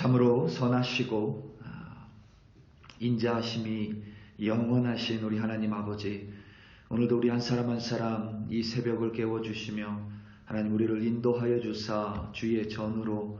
참으로 선하시고 인자하심이 영원하신 우리 하나님 아버지, 오늘도 우리 한 사람 한 사람 이 새벽을 깨워주시며 하나님 우리를 인도하여 주사 주의 전으로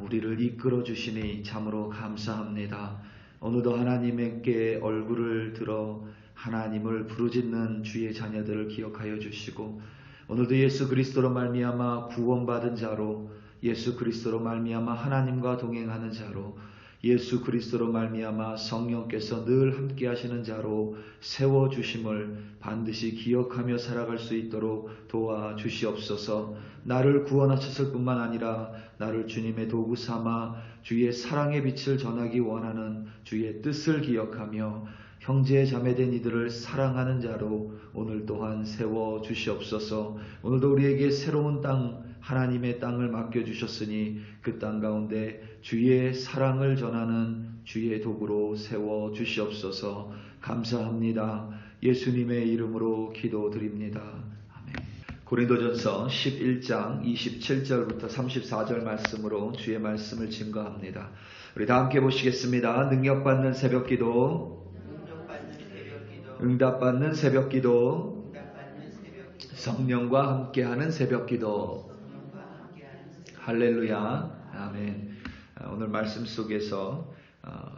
우리를 이끌어 주시니 참으로 감사합니다. 오늘도 하나님께 얼굴을 들어 하나님을 부르짖는 주의 자녀들을 기억하여 주시고, 오늘도 예수 그리스도로 말미암아 구원받은 자로, 예수 그리스도로 말미암아 하나님과 동행하는 자로, 예수 그리스도로 말미암아 성령께서 늘 함께 하시는 자로 세워주심을 반드시 기억하며 살아갈 수 있도록 도와주시옵소서. 나를 구원하셨을 뿐만 아니라 나를 주님의 도구 삼아 주의 사랑의 빛을 전하기 원하는 주의 뜻을 기억하며 형제 자매된 이들을 사랑하는 자로 오늘 또한 세워주시옵소서. 오늘도 우리에게 새로운 땅, 하나님의 땅을 맡겨주셨으니 그 땅 가운데 주의 사랑을 전하는 주의 도구로 세워주시옵소서. 감사합니다. 예수님의 이름으로 기도드립니다. 아멘. 고린도전서 11장 27절부터 34절 말씀으로 주의 말씀을 증거합니다. 우리 다 함께 보시겠습니다. 능력받는 새벽기도, 응답받는 새벽기도, 성령과 함께하는 새벽기도. 할렐루야. 아멘. 오늘 말씀 속에서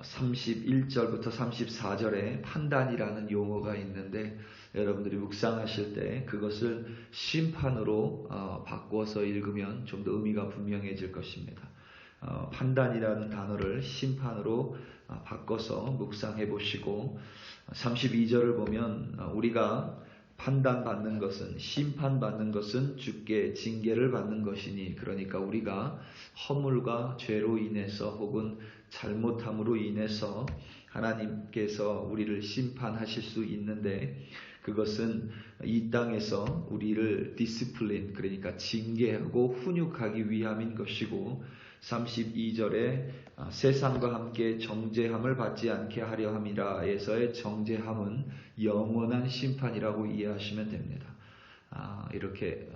31절부터 34절에 판단이라는 용어가 있는데, 여러분들이 묵상하실 때 그것을 심판으로 바꿔서 읽으면 좀 더 의미가 분명해질 것입니다. 판단이라는 단어를 심판으로 바꿔서 묵상해 보시고, 32절을 보면 우리가 판단받는 것은, 심판받는 것은 주께 징계를 받는 것이니, 그러니까 우리가 허물과 죄로 인해서 혹은 잘못함으로 인해서 하나님께서 우리를 심판하실 수 있는데, 그것은 이 땅에서 우리를 디스플린, 그러니까 징계하고 훈육하기 위함인 것이고, 32절에 세상과 함께 정죄함을 받지 않게 하려 함이라에서의 정죄함은 영원한 심판이라고 이해하시면 됩니다. 이렇게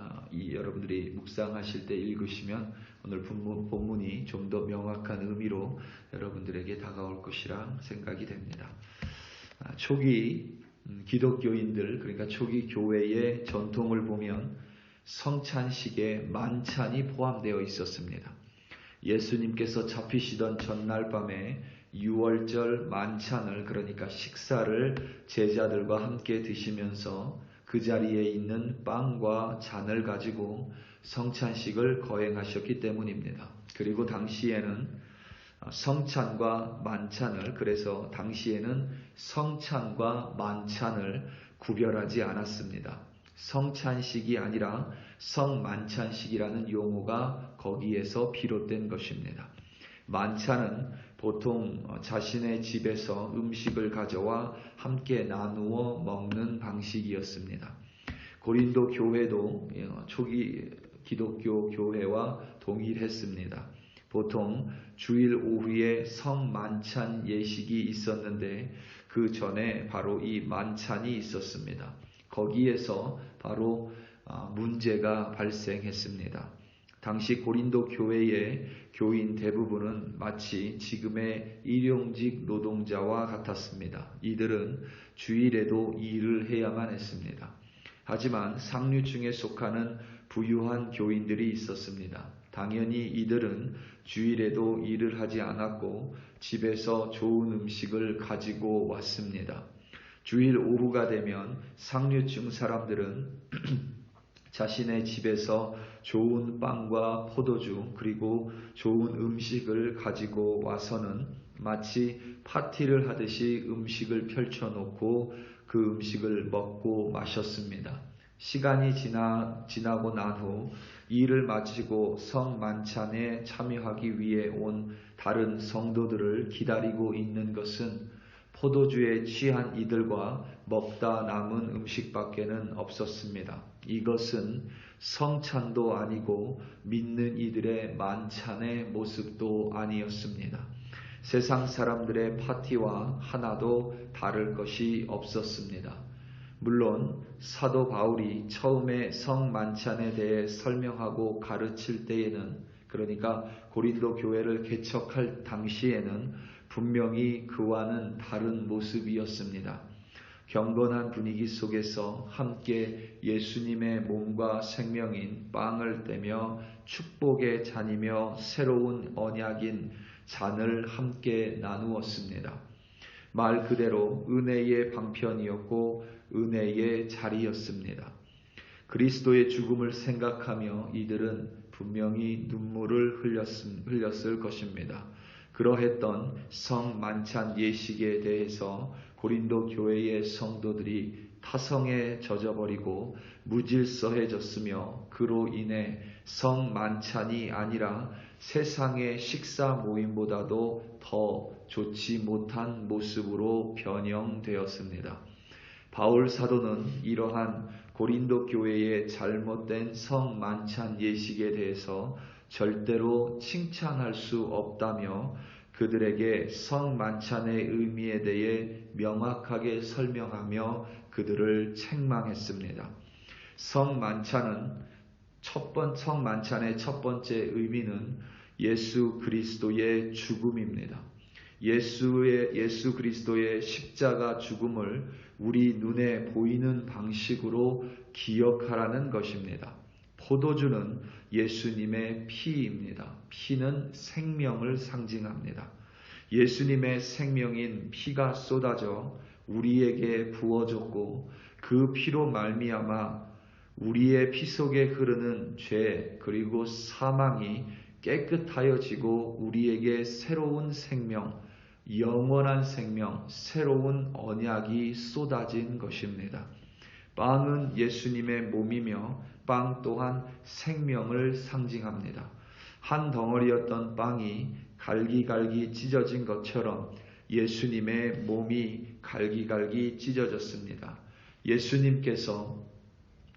여러분들이 묵상하실 때 읽으시면 오늘 본문이 좀 더 명확한 의미로 여러분들에게 다가올 것이라 생각이 됩니다. 초기 기독교인들, 그러니까 초기 교회의 전통을 보면 성찬식에 만찬이 포함되어 있었습니다. 예수님께서 잡히시던 전날 밤에 유월절 만찬을, 그러니까 식사를 제자들과 함께 드시면서 그 자리에 있는 빵과 잔을 가지고 성찬식을 거행하셨기 때문입니다. 그리고 당시에는 성찬과 만찬을, 그래서 당시에는 성찬과 만찬을 구별하지 않았습니다. 성찬식이 아니라 성만찬식이라는 용어가 거기에서 비롯된 것입니다. 만찬은 보통 자신의 집에서 음식을 가져와 함께 나누어 먹는 방식이었습니다. 고린도 교회도 초기 기독교 교회와 동일했습니다. 보통 주일 오후에 성만찬 예식이 있었는데 그 전에 바로 이 만찬이 있었습니다. 거기에서 바로 문제가 발생했습니다. 당시 고린도 교회의 교인 대부분은 마치 지금의 일용직 노동자와 같았습니다. 이들은 주일에도 일을 해야만 했습니다. 하지만 상류층에 속하는 부유한 교인들이 있었습니다. 당연히 이들은 주일에도 일을 하지 않았고 집에서 좋은 음식을 가지고 왔습니다. 주일 오후가 되면 상류층 사람들은 자신의 집에서 좋은 빵과 포도주 그리고 좋은 음식을 가지고 와서는 마치 파티를 하듯이 음식을 펼쳐놓고 그 음식을 먹고 마셨습니다. 시간이 지나고 난 후 일을 마치고 성만찬에 참여하기 위해 온 다른 성도들을 기다리고 있는 것은 포도주에 취한 이들과 먹다 남은 음식밖에는 없었습니다. 이것은 성찬도 아니고 믿는 이들의 만찬의 모습도 아니었습니다. 세상 사람들의 파티와 하나도 다를 것이 없었습니다. 물론 사도 바울이 처음에 성만찬에 대해 설명하고 가르칠 때에는 그러니까 고린도 교회를 개척할 당시에는 분명히 그와는 다른 모습이었습니다. 경건한 분위기 속에서 함께 예수님의 몸과 생명인 빵을 떼며 축복의 잔이며 새로운 언약인 잔을 함께 나누었습니다. 말 그대로 은혜의 방편이었고 은혜의 자리였습니다. 그리스도의 죽음을 생각하며 이들은 분명히 눈물을 흘렸을 것입니다. 그러했던 성만찬 예식에 대해서 고린도 교회의 성도들이 타성에 젖어버리고 무질서해졌으며 그로 인해 성만찬이 아니라 세상의 식사 모임보다도 더 좋지 못한 모습으로 변형되었습니다. 바울 사도는 이러한 고린도 교회의 잘못된 성만찬 예식에 대해서 절대로 칭찬할 수 없다며 그들에게 성만찬의 의미에 대해 명확하게 설명하며 그들을 책망했습니다. 성만찬의 첫 번째 의미는 예수 그리스도의 죽음입니다. 예수 그리스도의 십자가 죽음을 우리 눈에 보이는 방식으로 기억하라는 것입니다. 포도주는 예수님의 피입니다. 피는 생명을 상징합니다. 예수님의 생명인 피가 쏟아져 우리에게 부어졌고 그 피로 말미암아 우리의 피 속에 흐르는 죄 그리고 사망이 깨끗하여지고 우리에게 새로운 생명, 영원한 생명, 새로운 언약이 쏟아진 것입니다. 빵은 예수님의 몸이며 빵 또한 생명을 상징합니다. 한 덩어리였던 빵이 갈기갈기 찢어진 것처럼 예수님의 몸이 갈기갈기 찢어졌습니다. 예수님께서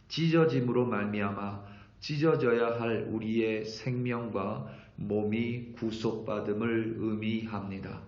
찢어짐으로 말미암아 찢어져야 할 우리의 생명과 몸이 구속받음을 의미합니다.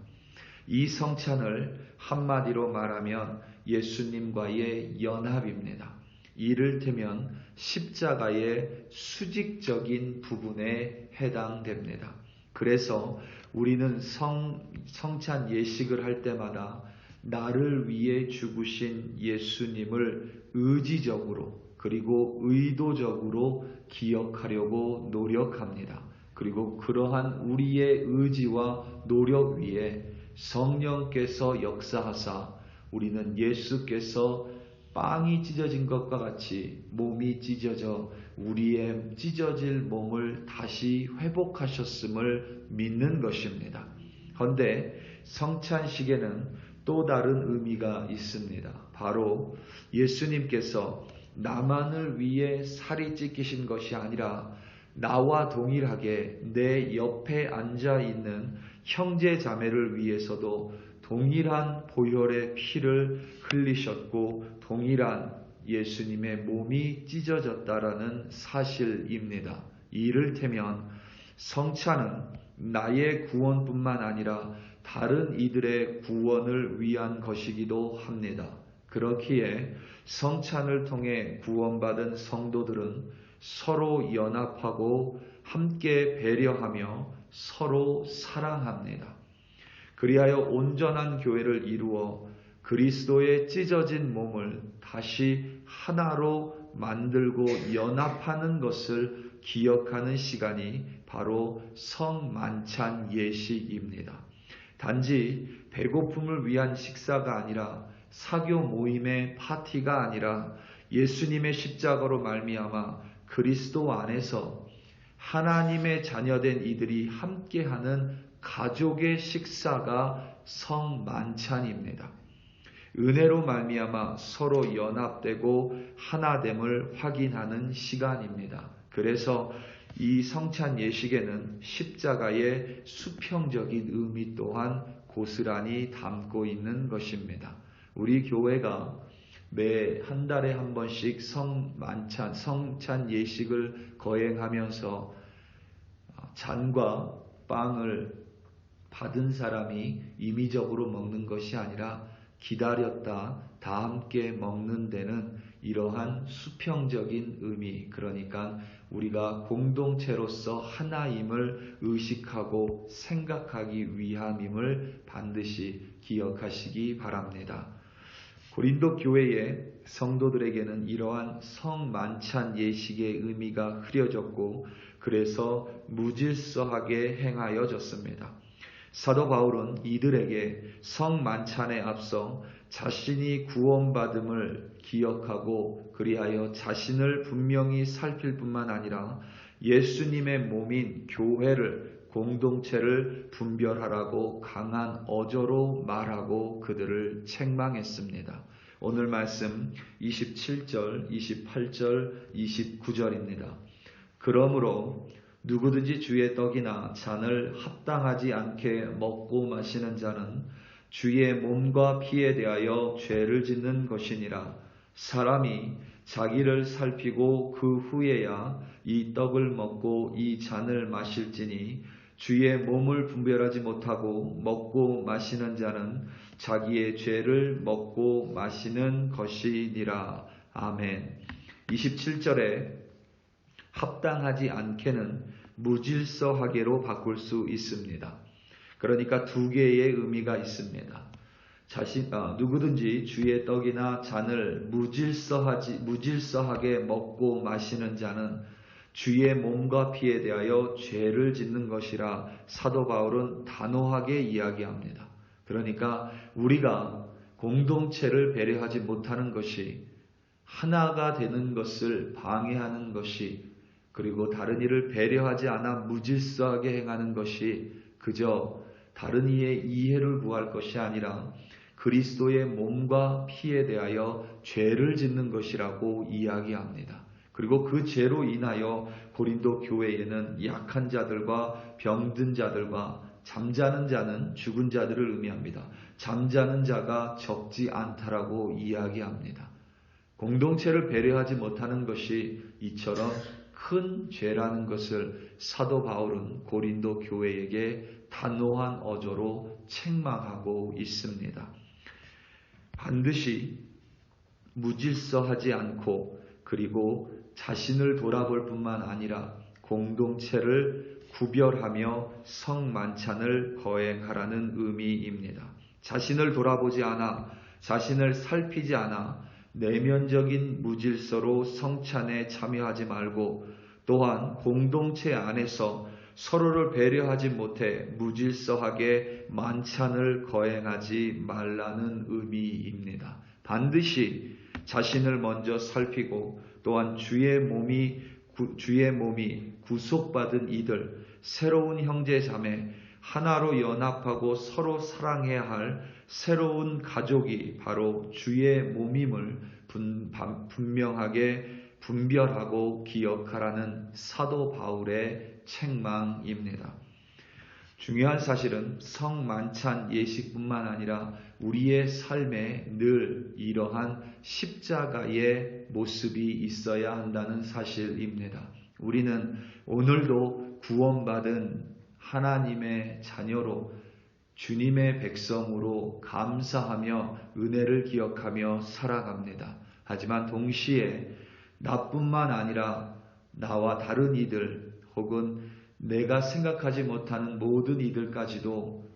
이 성찬을 한마디로 말하면 예수님과의 연합입니다. 이를테면 십자가의 수직적인 부분에 해당됩니다. 그래서 우리는 성찬 예식을 할 때마다 나를 위해 죽으신 예수님을 의지적으로 그리고 의도적으로 기억하려고 노력합니다. 그리고 그러한 우리의 의지와 노력 위에 성령께서 역사하사 우리는 예수께서 빵이 찢어진 것과 같이 몸이 찢어져 우리의 찢어질 몸을 다시 회복하셨음을 믿는 것입니다. 그런데 성찬식에는 또 다른 의미가 있습니다. 바로 예수님께서 나만을 위해 살이 찢기신 것이 아니라 나와 동일하게 내 옆에 앉아있는 형제 자매를 위해서도 동일한 보혈의 피를 흘리셨고 동일한 예수님의 몸이 찢어졌다라는 사실입니다. 이를테면 성찬은 나의 구원뿐만 아니라 다른 이들의 구원을 위한 것이기도 합니다. 그렇기에 성찬을 통해 구원받은 성도들은 서로 연합하고 함께 배려하며 서로 사랑합니다. 그리하여 온전한 교회를 이루어 그리스도의 찢어진 몸을 다시 하나로 만들고 연합하는 것을 기억하는 시간이 바로 성만찬 예식입니다. 단지 배고픔을 위한 식사가 아니라 사교 모임의 파티가 아니라 예수님의 십자가로 말미암아 그리스도 안에서 하나님의 자녀된 이들이 함께하는 가족의 식사가 성만찬입니다. 은혜로 말미암아 서로 연합되고 하나됨을 확인하는 시간입니다. 그래서 이 성찬 예식에는 십자가의 수평적인 의미 또한 고스란히 담고 있는 것입니다. 우리 교회가 매 한 달에 한 번씩 성찬 예식을 거행하면서 잔과 빵을 받은 사람이 임의적으로 먹는 것이 아니라 기다렸다 다 함께 먹는 데는 이러한 수평적인 의미, 그러니까 우리가 공동체로서 하나임을 의식하고 생각하기 위함임을 반드시 기억하시기 바랍니다. 고린도 교회의 성도들에게는 이러한 성만찬 예식의 의미가 흐려졌고 그래서 무질서하게 행하여졌습니다. 사도 바울은 이들에게 성만찬에 앞서 자신이 구원받음을 기억하고 그리하여 자신을 분명히 살필 뿐만 아니라 예수님의 몸인 교회를, 공동체를 분별하라고 강한 어조로 말하고 그들을 책망했습니다. 오늘 말씀 27절, 28절, 29절입니다. 그러므로 누구든지 주의 떡이나 잔을 합당하지 않게 먹고 마시는 자는 주의 몸과 피에 대하여 죄를 짓는 것이니라. 사람이 자기를 살피고 그 후에야 이 떡을 먹고 이 잔을 마실지니 주의 몸을 분별하지 못하고 먹고 마시는 자는 자기의 죄를 먹고 마시는 것이니라. 아멘. 27절에 합당하지 않게는 무질서하게로 바꿀 수 있습니다. 그러니까 두 개의 의미가 있습니다. 누구든지 주의 떡이나 잔을 무질서하게 먹고 마시는 자는 주의 몸과 피에 대하여 죄를 짓는 것이라 사도 바울은 단호하게 이야기합니다. 그러니까 우리가 공동체를 배려하지 못하는 것이, 하나가 되는 것을 방해하는 것이, 그리고 다른 이를 배려하지 않아 무질서하게 행하는 것이 그저 다른 이의 이해를 구할 것이 아니라 그리스도의 몸과 피에 대하여 죄를 짓는 것이라고 이야기합니다. 그리고 그 죄로 인하여 고린도 교회에는 약한 자들과 병든 자들과 잠자는 자는 죽은 자들을 의미합니다. 잠자는 자가 적지 않다라고 이야기합니다. 공동체를 배려하지 못하는 것이 이처럼 큰 죄라는 것을 사도 바울은 고린도 교회에게 단호한 어조로 책망하고 있습니다. 반드시 무질서하지 않고 그리고 자신을 돌아볼 뿐만 아니라 공동체를 구별하며 성만찬을 거행하라는 의미입니다. 자신을 돌아보지 않아, 자신을 살피지 않아 내면적인 무질서로 성찬에 참여하지 말고 또한 공동체 안에서 서로를 배려하지 못해 무질서하게 만찬을 거행하지 말라는 의미입니다. 반드시 자신을 먼저 살피고 또한 주의 몸이 구속받은 이들, 새로운 형제 자매, 하나로 연합하고 서로 사랑해야 할 새로운 가족이 바로 주의 몸임을 분명하게 분별하고 기억하라는 사도 바울의 책망입니다. 중요한 사실은 성만찬 예식뿐만 아니라 우리의 삶에 늘 이러한 십자가의 모습이 있어야 한다는 사실입니다. 우리는 오늘도 구원받은 하나님의 자녀로 주님의 백성으로 감사하며 은혜를 기억하며 살아갑니다. 하지만 동시에 나뿐만 아니라 나와 다른 이들 혹은 내가 생각하지 못하는 모든 이들까지도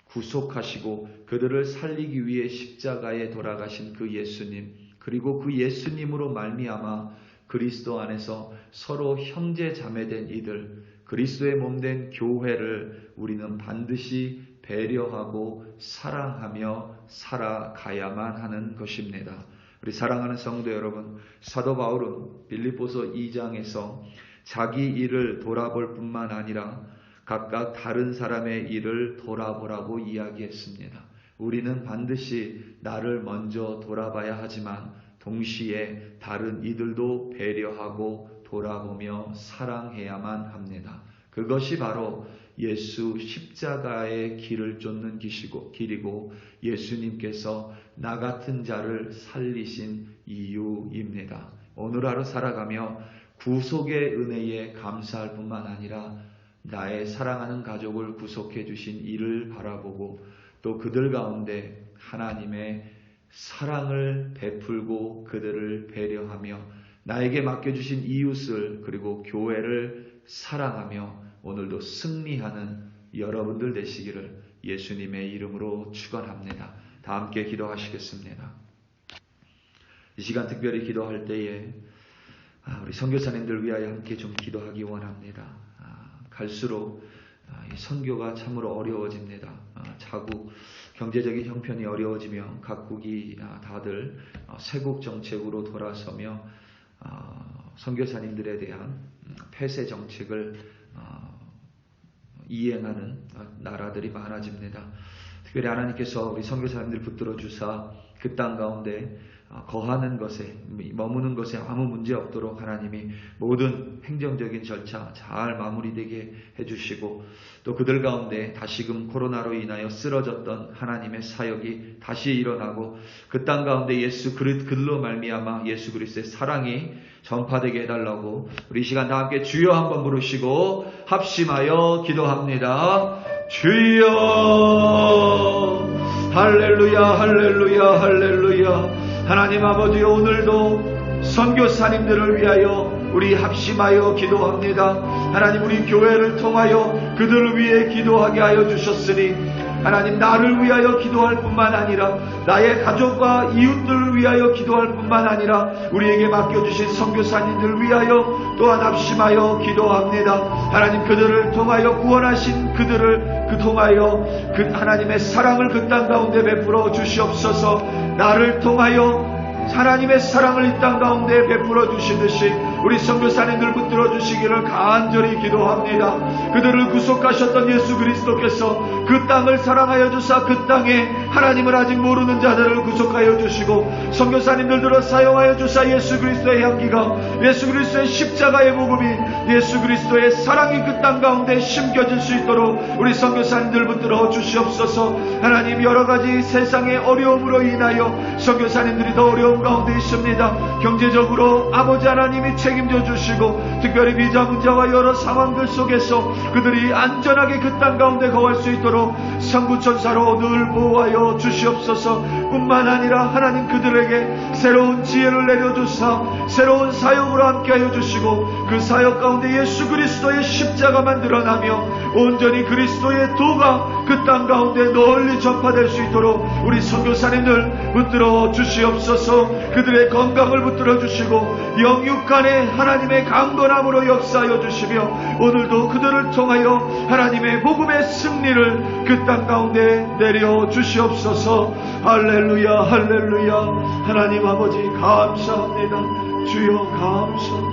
구속하시고 그들을 살리기 위해 십자가에 돌아가신 그 예수님, 그리고 그 예수님으로 말미암아 그리스도 안에서 서로 형제 자매된 이들, 그리스도의 몸된 교회를 우리는 반드시 배려하고 사랑하며 살아가야만 하는 것입니다. 우리 사랑하는 성도 여러분, 사도 바울은 빌립보서 2장에서 자기 일을 돌아볼 뿐만 아니라 각각 다른 사람의 일을 돌아보라고 이야기했습니다. 우리는 반드시 나를 먼저 돌아봐야 하지만 동시에 다른 이들도 배려하고 돌아보며 사랑해야만 합니다. 그것이 바로 예수 십자가의 길을 쫓는 길이고 예수님께서 나 같은 자를 살리신 이유입니다. 오늘 하루 살아가며 구속의 은혜에 감사할 뿐만 아니라 나의 사랑하는 가족을 구속해 주신 이를 바라보고 또 그들 가운데 하나님의 사랑을 베풀고 그들을 배려하며 나에게 맡겨주신 이웃을 그리고 교회를 사랑하며 오늘도 승리하는 여러분들 되시기를 예수님의 이름으로 축원합니다. 다 함께 기도하시겠습니다. 이 시간 특별히 기도할 때에 우리 선교사님들 위하여 함께 좀 기도하기 원합니다. 갈수록 이 선교가 참으로 어려워집니다. 자국 경제적인 형편이 어려워지며 각국이 다들 쇄국 정책으로 돌아서며 선교사님들에 대한 폐쇄 정책을 이행하는 나라들이 많아집니다. 특별히 하나님께서 우리 선교사님들 붙들어 주사 그 땅 가운데 거하는 것에 머무는 것에 아무 문제 없도록 하나님이 모든 행정적인 절차 잘 마무리되게 해주시고 또 그들 가운데 다시금 코로나로 인하여 쓰러졌던 하나님의 사역이 다시 일어나고 그 땅 가운데 예수 그리스도로 말미암아 예수 그리스도의 사랑이 전파되게 해달라고 우리 이 시간 다 함께 주여 한번 부르시고 합심하여 기도합니다. 주여 할렐루야 할렐루야 할렐루야. 하나님 아버지 오늘도 선교사님들을 위하여 우리 합심하여 기도합니다. 하나님 우리 교회를 통하여 그들을 위해 기도하게 하여 주셨으니 하나님 나를 위하여 기도할 뿐만 아니라 나의 가족과 이웃들을 위하여 기도할 뿐만 아니라 우리에게 맡겨주신 선교사님들을 위하여 또한 합심하여 기도합니다. 하나님 그들을 통하여 구원하신 그들을 통하여 그 하나님의 사랑을 그 땅 가운데 베풀어 주시옵소서. 나를 통하여 하나님의 사랑을 이 땅 가운데 베풀어 주시듯이 우리 선교사님들 붙들어 주시기를 간절히 기도합니다. 그들을 구속하셨던 예수 그리스도께서 그 땅을 사랑하여 주사 그 땅에 하나님을 아직 모르는 자들을 구속하여 주시고 선교사님들을 사용하여 주사 예수 그리스도의 향기가 예수 그리스도의 십자가의 복음이 예수 그리스도의 사랑이 그 땅 가운데 심겨질 수 있도록 우리 선교사님들 붙들어 주시옵소서. 하나님 여러가지 세상의 어려움으로 인하여 선교사님들이 더 어려움 가운데 있습니다. 경제적으로 아버지 하나님이 책임져 주시고 특별히 비자 문제와 여러 상황들 속에서 그들이 안전하게 그 땅 가운데 거할 수 있도록 성부천사로 늘 보호하여 주시옵소서. 뿐만 아니라 하나님 그들에게 새로운 지혜를 내려주사 새로운 사역으로 함께하여 주시고 그 사역 가운데 예수 그리스도의 십자가만 드러나며 온전히 그리스도의 도가 그 땅 가운데 널리 전파될 수 있도록 우리 선교사님들 붙들어 주시옵소서. 그들의 건강을 붙들어 주시고 영육간에 하나님의 강건함으로 역사하여 주시며 오늘도 그들을 통하여 하나님의 복음의 승리를 그 땅 가운데 내려 주시옵소서. 할렐루야 할렐루야. 하나님 아버지 감사합니다. 주여 감사합니다.